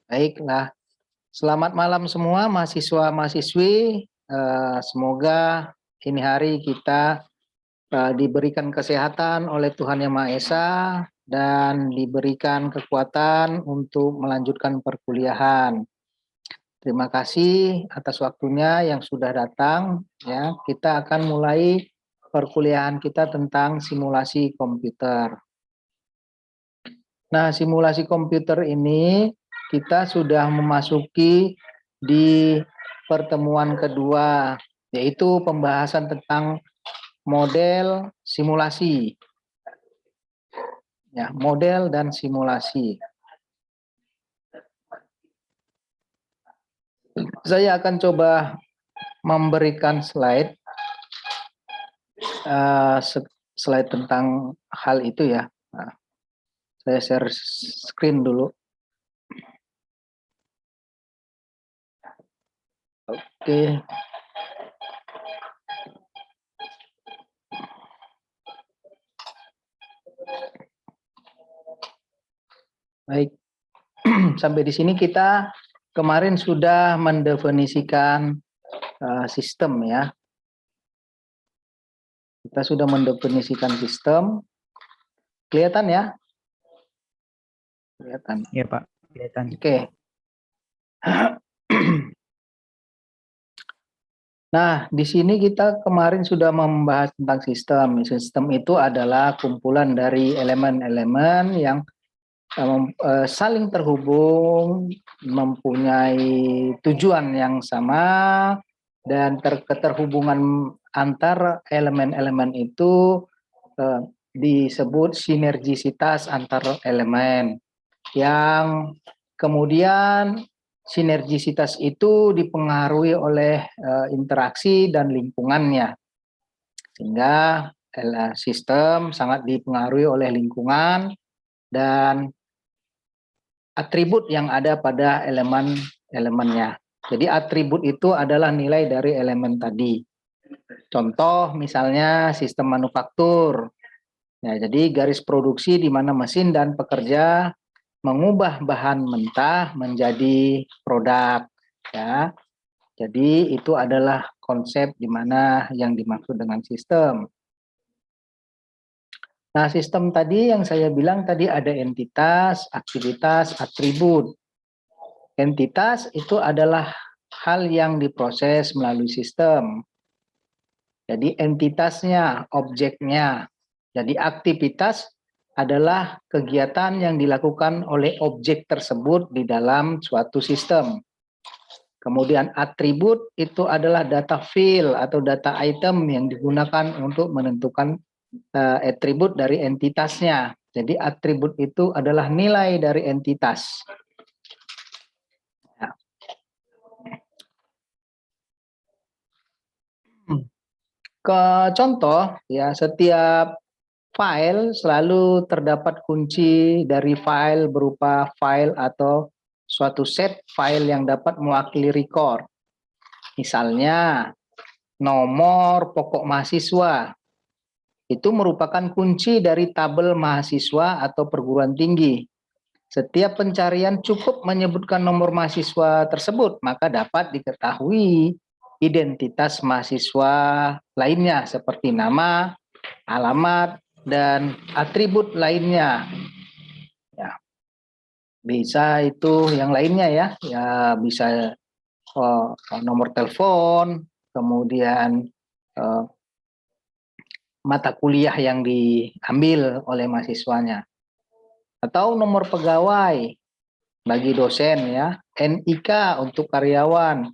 Baiklah, selamat malam semua mahasiswa-mahasiswi. Semoga ini hari kita diberikan kesehatan oleh Tuhan Yang Maha Esa dan diberikan kekuatan untuk melanjutkan perkuliahan. Terima kasih atas waktunya yang sudah datang. Ya, kita akan mulai perkuliahan kita tentang simulasi komputer. Nah, simulasi komputer ini kita sudah memasuki di pertemuan kedua, yaitu pembahasan tentang model simulasi. Ya, model dan simulasi. Saya akan coba memberikan slide slide tentang hal itu ya. Nah, saya share screen dulu. Oke. Baik. Sampai di sini kita kemarin sudah mendefinisikan sistem ya. Kita sudah mendefinisikan sistem. Kelihatan ya? Kelihatan. Iya, Pak. Kelihatan. Oke. Nah, di sini kita kemarin sudah membahas tentang sistem. Sistem itu adalah kumpulan dari elemen-elemen yang saling terhubung, mempunyai tujuan yang sama, dan keterhubungan antar elemen-elemen itu disebut sinergisitas antar elemen, yang kemudian sinergisitas itu dipengaruhi oleh interaksi dan lingkungannya, sehingga sistem sangat dipengaruhi oleh lingkungan dan atribut yang ada pada elemen-elemennya. Jadi atribut itu adalah nilai dari elemen tadi. Contoh misalnya sistem manufaktur. Ya, jadi garis produksi di mana mesin dan pekerja mengubah bahan mentah menjadi produk. Ya, jadi itu adalah konsep di mana yang dimaksud dengan sistem. Nah, sistem tadi yang saya bilang tadi ada entitas, aktivitas, atribut. Entitas itu adalah hal yang diproses melalui sistem. Jadi entitasnya, objeknya. Jadi aktivitas adalah kegiatan yang dilakukan oleh objek tersebut di dalam suatu sistem. Kemudian atribut itu adalah data field atau data item yang digunakan untuk menentukan atribut dari entitasnya. Jadi atribut itu adalah nilai dari entitas. Ya. Ke contoh ya, setiap file selalu terdapat kunci dari file berupa file atau suatu set file yang dapat mewakili record. Misalnya nomor pokok mahasiswa. Itu merupakan kunci dari tabel mahasiswa atau perguruan tinggi. Setiap pencarian cukup menyebutkan nomor mahasiswa tersebut, maka dapat diketahui identitas mahasiswa lainnya seperti nama, alamat, dan atribut lainnya. Ya. Bisa itu yang lainnya ya, bisa nomor telepon, kemudian mata kuliah yang diambil oleh mahasiswanya, atau nomor pegawai bagi dosen ya, NIK untuk karyawan,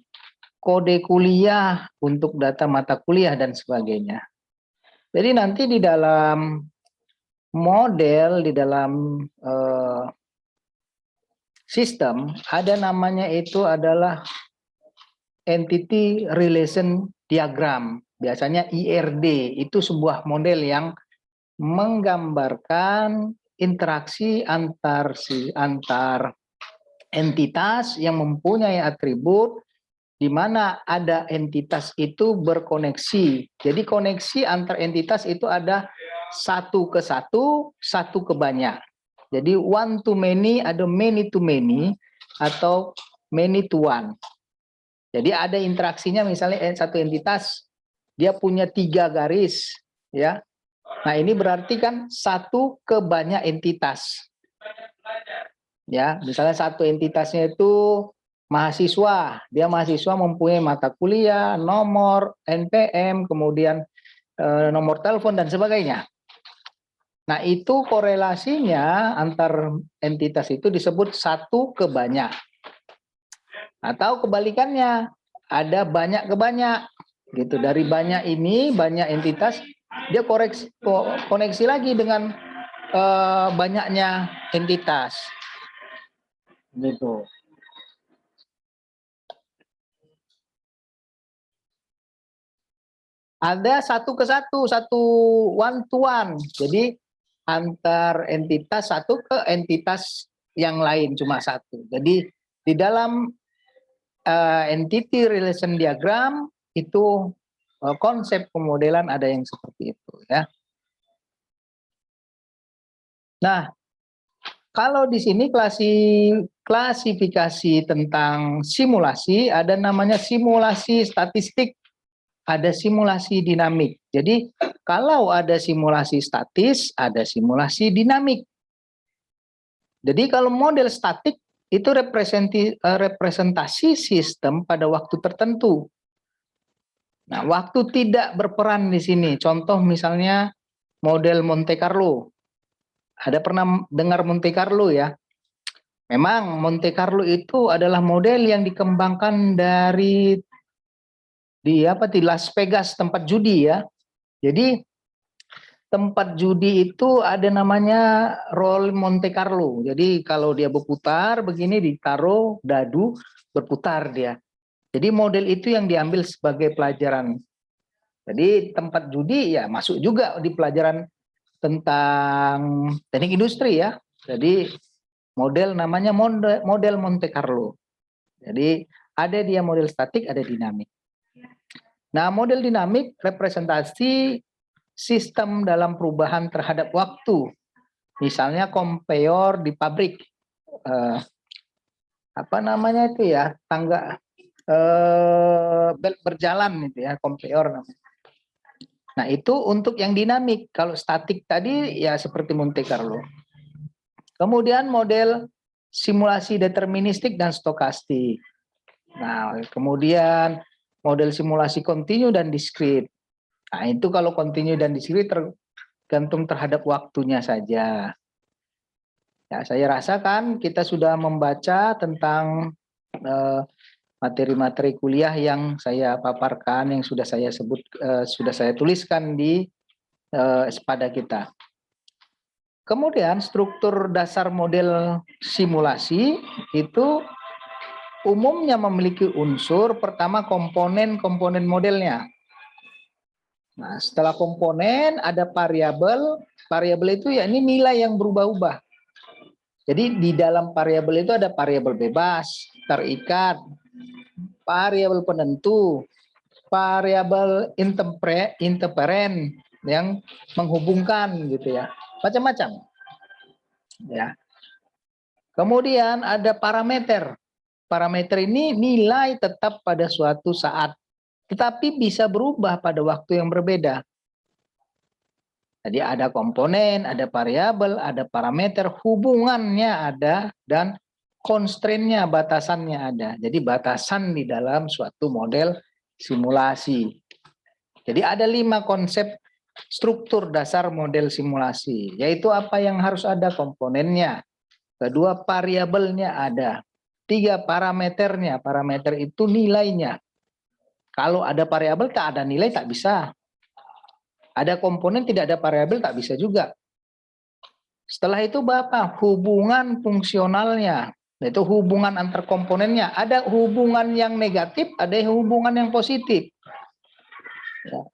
kode kuliah untuk data mata kuliah dan sebagainya. Jadi nanti di dalam model, di dalam sistem ada namanya itu adalah entity relation diagram. Biasanya IRD, itu sebuah model yang menggambarkan interaksi antar entitas yang mempunyai atribut, di mana ada entitas itu berkoneksi. Jadi koneksi antar entitas itu ada satu ke satu, satu ke banyak. Jadi one to many, ada many to many, atau many to one. Jadi ada interaksinya, misalnya satu entitas dia punya 3 garis, ya. Nah ini berarti kan satu ke banyak entitas. Ya, misalnya satu entitasnya itu mahasiswa, dia mahasiswa mempunyai mata kuliah, nomor, NPM, kemudian nomor telepon dan sebagainya. Nah itu korelasinya antar entitas itu disebut satu ke banyak. Atau kebalikannya, ada banyak ke banyak. Gitu, dari banyak ini, banyak entitas, dia koneksi lagi dengan banyaknya entitas. Gitu. Ada satu ke satu, satu one to one. Jadi antar entitas satu ke entitas yang lain cuma satu. Jadi di dalam entity relation diagram itu konsep pemodelan ada yang seperti itu, ya. Nah, kalau di sini klasifikasi tentang simulasi, ada namanya simulasi statistik, ada simulasi dinamik. Jadi kalau ada simulasi statis, ada simulasi dinamik. Jadi kalau model statik itu representasi sistem pada waktu tertentu. Nah, waktu tidak berperan di sini. Contoh misalnya model Monte Carlo. Ada pernah dengar Monte Carlo, ya? Memang Monte Carlo itu adalah model yang dikembangkan di Las Vegas, tempat judi, ya. Jadi tempat judi itu ada namanya roll Monte Carlo. Jadi kalau dia berputar begini, ditaruh dadu, berputar dia. Jadi model itu yang diambil sebagai pelajaran. Jadi tempat judi ya masuk juga di pelajaran tentang teknik industri, ya. Jadi model namanya model Monte Carlo. Jadi ada dia model statik, ada dinamik. Nah, model dinamik representasi sistem dalam perubahan terhadap waktu. Misalnya compare di pabrik, apa namanya itu, ya, tangga belt berjalan itu, ya, compare namanya. Nah itu untuk yang dinamik. Kalau statik tadi ya seperti Monte Carlo. Kemudian model simulasi deterministik dan stokastik. Nah kemudian model simulasi kontinu dan diskrit. Nah itu kalau kontinu dan diskrit tergantung terhadap waktunya saja. Ya, saya rasakan kita sudah membaca tentang materi-materi kuliah yang saya paparkan, yang sudah saya sebut, sudah saya tuliskan di pada kita. Kemudian struktur dasar model simulasi itu umumnya memiliki unsur pertama komponen modelnya. Nah, setelah komponen ada variabel. Variabel itu ya ini nilai yang berubah-ubah. Jadi di dalam variabel itu ada variabel bebas, terikat, variabel penentu, variabel interperen yang menghubungkan gitu, ya. Macam-macam. Ya. Kemudian ada parameter. Parameter ini nilai tetap pada suatu saat, tetapi bisa berubah pada waktu yang berbeda. Jadi ada komponen, ada variabel, ada parameter, hubungannya ada, dan constraint-nya, batasannya ada. Jadi batasan di dalam suatu model simulasi. Jadi ada 5 konsep struktur dasar model simulasi, yaitu apa yang harus ada komponennya. Kedua, variabelnya ada. 3, parameternya. Parameter itu nilainya. Kalau ada variabel tak ada nilai tak bisa. Ada komponen tidak ada variabel tak bisa juga. Setelah itu apa? Hubungan fungsionalnya. Itu hubungan antar komponennya. Ada hubungan yang negatif, ada hubungan yang positif. Ya.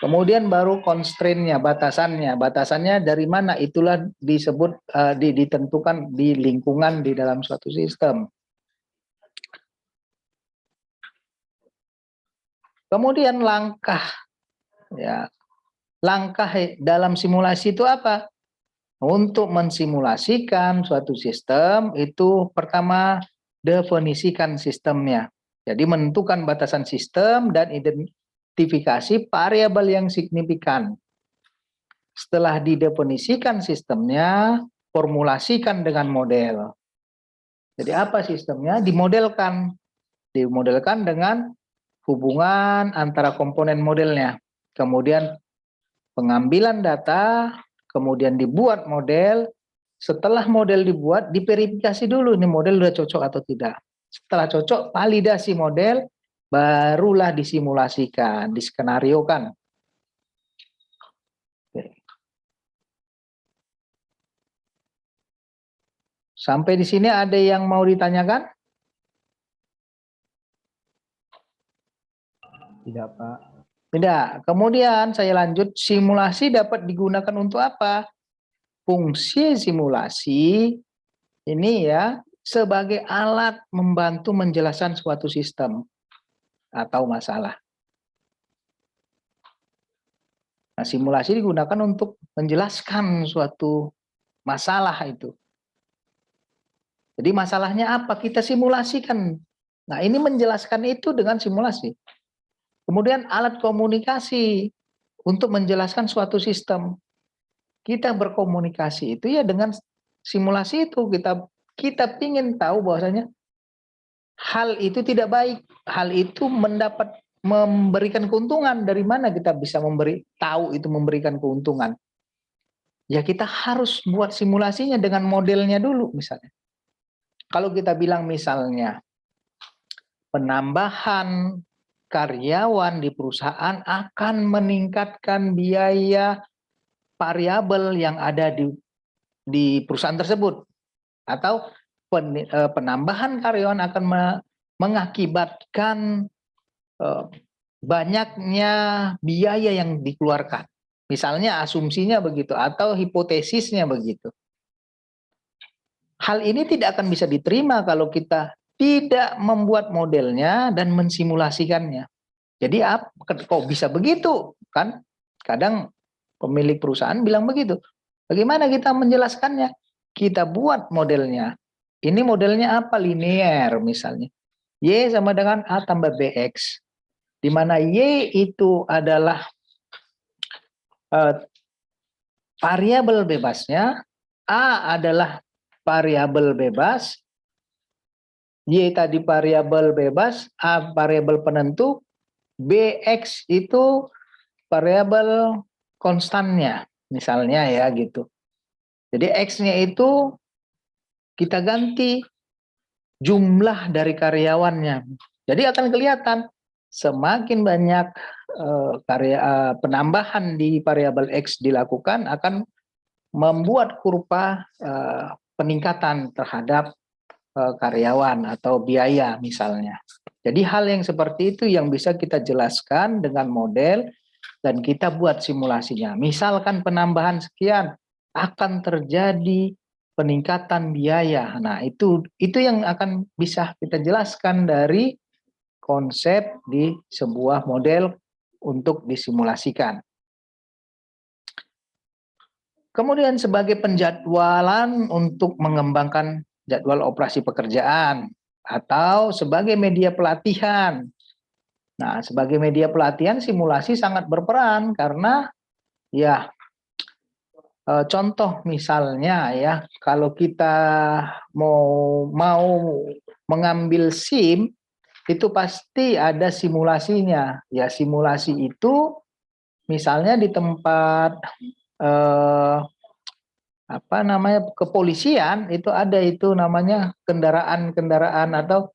Kemudian baru constraint-nya, batasannya. Batasannya dari mana? Itulah disebut ditentukan di lingkungan di dalam suatu sistem. Kemudian langkah, ya, langkah dalam simulasi itu apa? Untuk mensimulasikan suatu sistem itu pertama definisikan sistemnya. Jadi menentukan batasan sistem dan identifikasi variabel yang signifikan. Setelah didefinisikan sistemnya, formulasikan dengan model. Jadi apa sistemnya? Dimodelkan. Dimodelkan dengan hubungan antara komponen modelnya. Kemudian pengambilan data, kemudian dibuat model. Setelah model dibuat, diverifikasi dulu ini model sudah cocok atau tidak. Setelah cocok, validasi model, barulah disimulasikan, diskenariokan. Sampai di sini ada yang mau ditanyakan? Tidak, Pak. Tidak. Kemudian saya lanjut, simulasi dapat digunakan untuk apa? Fungsi simulasi ini ya sebagai alat membantu menjelaskan suatu sistem atau masalah. Nah, simulasi digunakan untuk menjelaskan suatu masalah itu. Jadi masalahnya apa? Kita simulasikan. Nah, ini menjelaskan itu dengan simulasi. Kemudian alat komunikasi untuk menjelaskan suatu sistem. Kita berkomunikasi itu ya dengan simulasi itu. Kita ingin tahu bahwasanya hal itu tidak baik. Hal itu memberikan keuntungan. Dari mana kita bisa tahu itu memberikan keuntungan? Ya kita harus buat simulasinya dengan modelnya dulu misalnya. Kalau kita bilang misalnya penambahan karyawan di perusahaan akan meningkatkan biaya variabel yang ada di perusahaan tersebut, atau penambahan karyawan akan mengakibatkan banyaknya biaya yang dikeluarkan. Misalnya asumsinya begitu atau hipotesisnya begitu. Hal ini tidak akan bisa diterima kalau kita tidak membuat modelnya dan mensimulasikannya. Jadi kok bisa begitu? Kan kadang pemilik perusahaan bilang begitu. Bagaimana kita menjelaskannya? Kita buat modelnya. Ini modelnya apa? Linear misalnya. Y sama dengan A tambah BX. Di mana Y itu adalah variabel bebasnya, A adalah variabel bebas, Y tadi variabel bebas, A variabel penentu, BX itu variabel konstannya, misalnya ya gitu. Jadi X-nya itu kita ganti jumlah dari karyawannya. Jadi akan kelihatan semakin banyak penambahan di variabel X dilakukan akan membuat kurva peningkatan terhadap karyawan atau biaya misalnya. Jadi hal yang seperti itu yang bisa kita jelaskan dengan model dan kita buat simulasinya. Misalkan penambahan sekian akan terjadi peningkatan biaya. Nah, itu yang akan bisa kita jelaskan dari konsep di sebuah model untuk disimulasikan. Kemudian sebagai penjadwalan untuk mengembangkan jadwal operasi pekerjaan atau sebagai media pelatihan. Nah, sebagai media pelatihan simulasi sangat berperan karena ya contoh misalnya ya kalau kita mau mengambil SIM itu pasti ada simulasinya. Ya simulasi itu misalnya di tempat kepolisian itu ada itu namanya kendaraan-kendaraan atau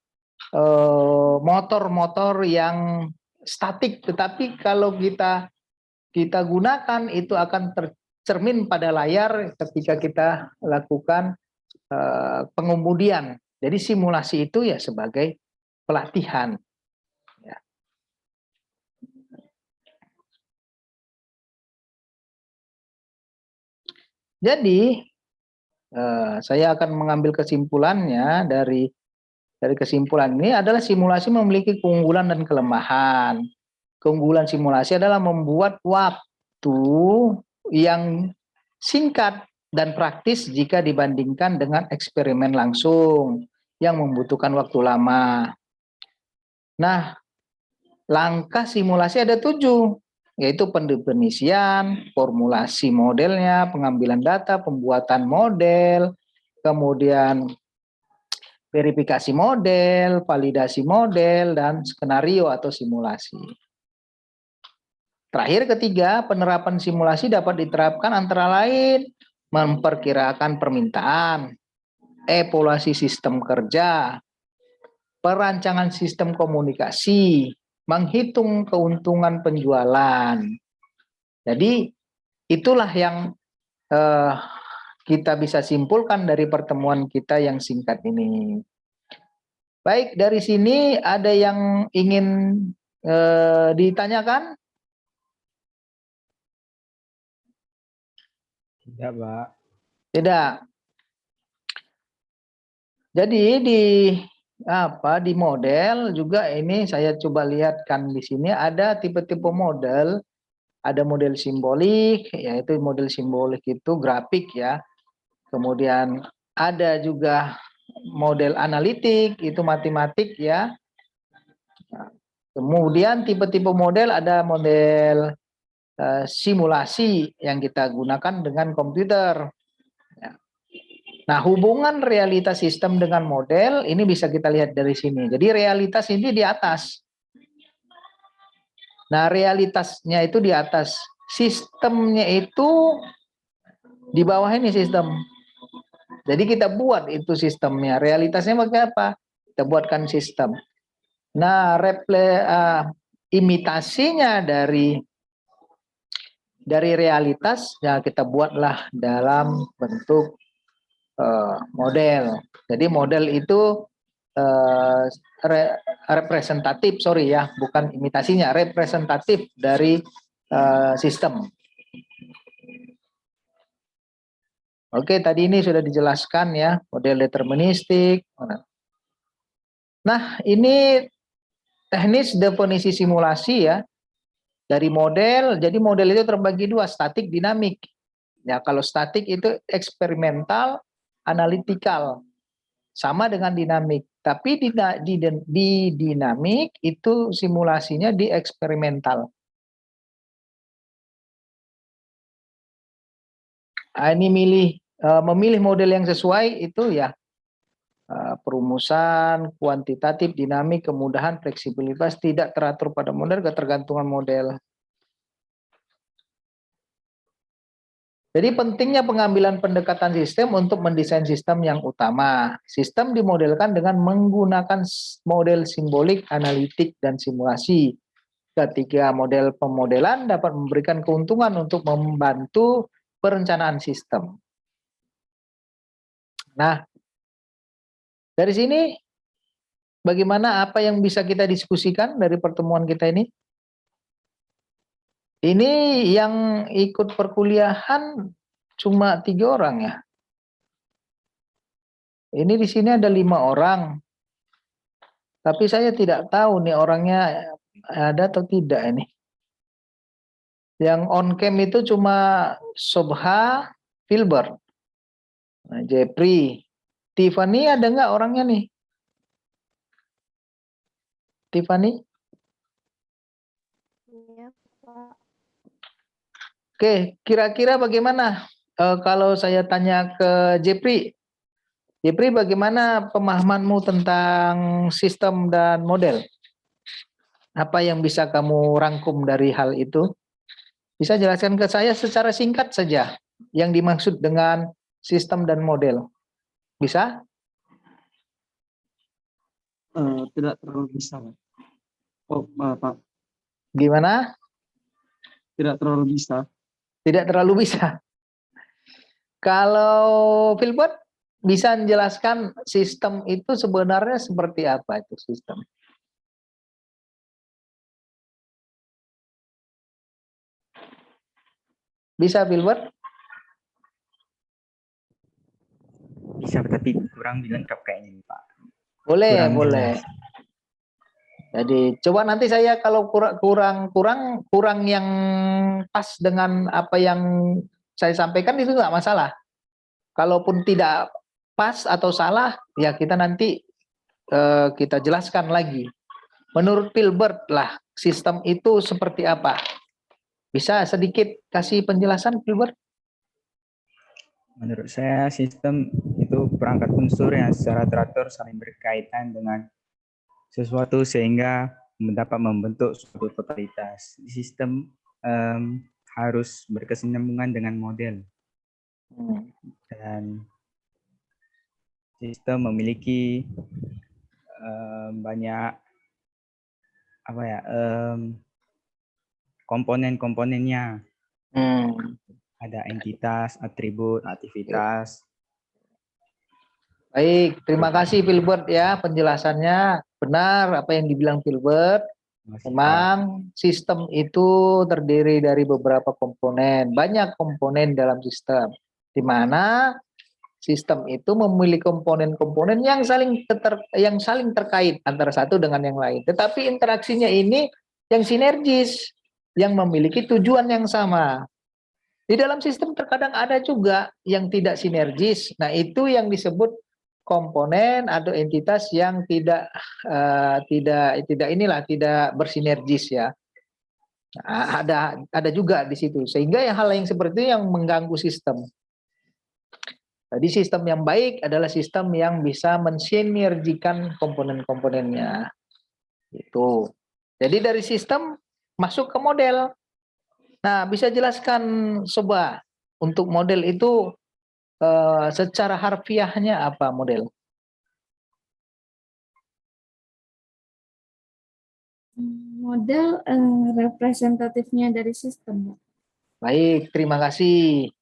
motor-motor yang statik, tetapi kalau kita gunakan itu akan tercermin pada layar ketika kita lakukan pengemudian. Jadi simulasi itu ya sebagai pelatihan. Ya. Jadi saya akan mengambil kesimpulannya dari kesimpulan ini adalah simulasi memiliki keunggulan dan kelemahan. Keunggulan simulasi adalah membuat waktu yang singkat dan praktis jika dibandingkan dengan eksperimen langsung yang membutuhkan waktu lama. Nah, langkah simulasi ada 7, yaitu pendefinisian, formulasi modelnya, pengambilan data, pembuatan model, kemudian verifikasi model, validasi model, dan skenario atau simulasi. Terakhir ketiga, penerapan simulasi dapat diterapkan antara lain memperkirakan permintaan, evaluasi sistem kerja, perancangan sistem komunikasi, menghitung keuntungan penjualan. Jadi itulah yang kita bisa simpulkan dari pertemuan kita yang singkat ini. Baik, dari sini ada yang ingin ditanyakan? Tidak, Pak. Tidak. Jadi di model juga ini saya coba lihatkan di sini ada tipe-tipe model. Ada model simbolik, yaitu model simbolik itu grafik ya. Kemudian ada juga model analitik, itu matematik ya. Kemudian tipe-tipe model ada model simulasi yang kita gunakan dengan komputer. Nah, hubungan realitas sistem dengan model ini bisa kita lihat dari sini. Jadi realitas ini di atas. Nah, realitasnya itu di atas. Sistemnya itu di bawah ini sistem. Jadi kita buat itu sistemnya. Realitasnya pakai apa? Kita buatkan sistem. Nah, imitasinya dari realitas ya kita buatlah dalam bentuk model. Jadi model itu representatif, bukan imitasinya, representatif dari sistem. Oke, tadi ini sudah dijelaskan ya, model deterministik. Nah, ini teknis definisi simulasi ya. Dari model, jadi model itu terbagi dua, statik, dinamik. Ya, kalau statik itu eksperimental, analitikal. Sama dengan dinamik. Tapi di dinamik itu simulasinya di eksperimental. Nah, ini memilih model yang sesuai itu ya perumusan, kuantitatif, dinamik, kemudahan, fleksibilitas, tidak teratur pada model, ketergantungan model. Jadi pentingnya pengambilan pendekatan sistem untuk mendesain sistem yang utama. Sistem dimodelkan dengan menggunakan model simbolik, analitik, dan simulasi. Ketiga model pemodelan dapat memberikan keuntungan untuk membantu perencanaan sistem. Nah, dari sini bagaimana apa yang bisa kita diskusikan dari pertemuan kita ini? Ini yang ikut perkuliahan cuma 3 orang ya. Ini di sini ada 5 orang. Tapi saya tidak tahu nih orangnya ada atau tidak ini. Yang on cam itu cuma Sobha, Filbert, nah, Jepri, Tiffany ada nggak orangnya nih? Tiffany? Iya, Pak. Oke, kira-kira bagaimana kalau saya tanya ke Jepri? Jepri, bagaimana pemahamanmu tentang sistem dan model? Apa yang bisa kamu rangkum dari hal itu? Bisa jelaskan ke saya secara singkat saja yang dimaksud dengan sistem dan model. Bisa? Tidak terlalu bisa, Pak. Oh, Pak. Gimana? Tidak terlalu bisa. Tidak terlalu bisa. Kalau Filbert bisa menjelaskan sistem itu sebenarnya seperti apa itu sistem? Bisa Filbert? Bisa, tapi kurang lengkap kayaknya, Pak. Boleh, Kurang boleh. jelas. Jadi coba nanti saya kalau kurang yang pas dengan apa yang saya sampaikan itu nggak masalah. Kalaupun tidak pas atau salah, ya kita nanti kita jelaskan lagi. Menurut Filbert lah, sistem itu seperti apa? Bisa sedikit kasih penjelasan, Filbert? Menurut saya sistem itu perangkat unsur yang secara teratur saling berkaitan dengan sesuatu sehingga dapat membentuk suatu totalitas. Sistem harus berkesinambungan dengan model dan sistem memiliki banyak apa ya komponen-komponennya. Ada entitas, atribut, aktivitas. Baik, terima kasih Filbert ya penjelasannya. Benar apa yang dibilang Filbert. Memang sistem itu terdiri dari beberapa komponen, banyak komponen dalam sistem, di mana sistem itu memiliki komponen-komponen yang saling terkait antara satu dengan yang lain. Tetapi interaksinya ini yang sinergis, yang memiliki tujuan yang sama. Di dalam sistem terkadang ada juga yang tidak sinergis. Nah, itu yang disebut komponen atau entitas yang tidak bersinergis ya. Nah, ada juga di situ. Sehingga hal yang seperti itu yang mengganggu sistem. Jadi sistem yang baik adalah sistem yang bisa mensinergikan komponen-komponennya. Itu. Jadi dari sistem masuk ke model. Nah, bisa jelaskan coba untuk model itu secara harfiahnya apa model? Model representatifnya dari sistem. Baik, terima kasih.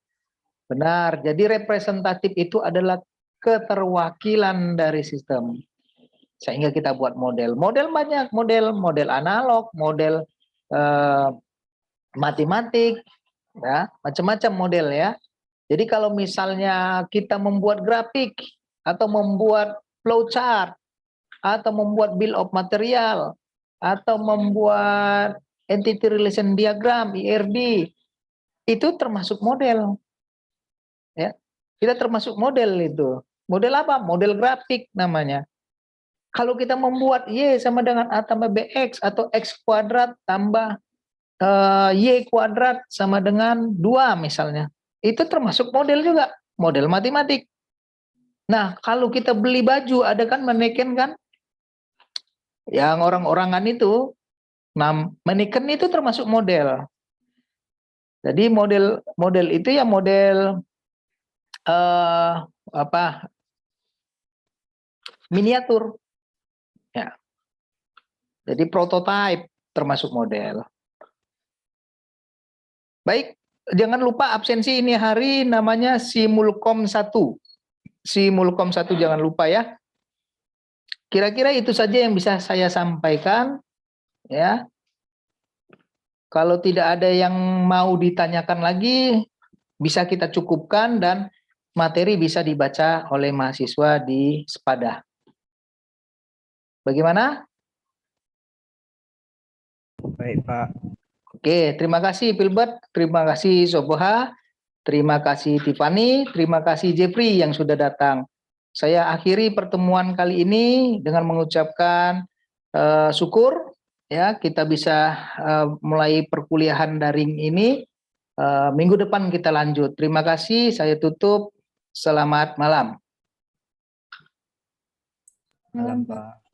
Benar, jadi representatif itu adalah keterwakilan dari sistem. Sehingga kita buat model. Model banyak, model analog, model matematik, ya, macam-macam model ya. Jadi kalau misalnya kita membuat grafik atau membuat flowchart atau membuat bill of material atau membuat entity relation diagram (IRD), itu termasuk model. Ya, kita termasuk model itu. Model apa? Model grafik namanya. Kalau kita membuat Y sama dengan A tambah BX atau X kuadrat tambah Y kuadrat sama dengan 2 misalnya. Itu termasuk model juga, model matematik. Nah, kalau kita beli baju, ada kan maneken kan? Yang orang-orangan itu, nah maneken itu termasuk model. Jadi model itu ya model miniatur. Ya. Jadi prototype termasuk model. Baik, jangan lupa absensi ini hari namanya Simulcom 1. Simulcom 1 jangan lupa ya. Kira-kira itu saja yang bisa saya sampaikan ya. Kalau tidak ada yang mau ditanyakan lagi, bisa kita cukupkan dan materi bisa dibaca oleh mahasiswa di Sepadah. Bagaimana? Baik, Pak. Oke, terima kasih Filbert, terima kasih Soboha, terima kasih Tiffany, terima kasih Jeffrey yang sudah datang. Saya akhiri pertemuan kali ini dengan mengucapkan syukur ya kita bisa mulai perkuliahan daring ini. Minggu depan kita lanjut. Terima kasih, saya tutup. Selamat malam. Malam, Pak.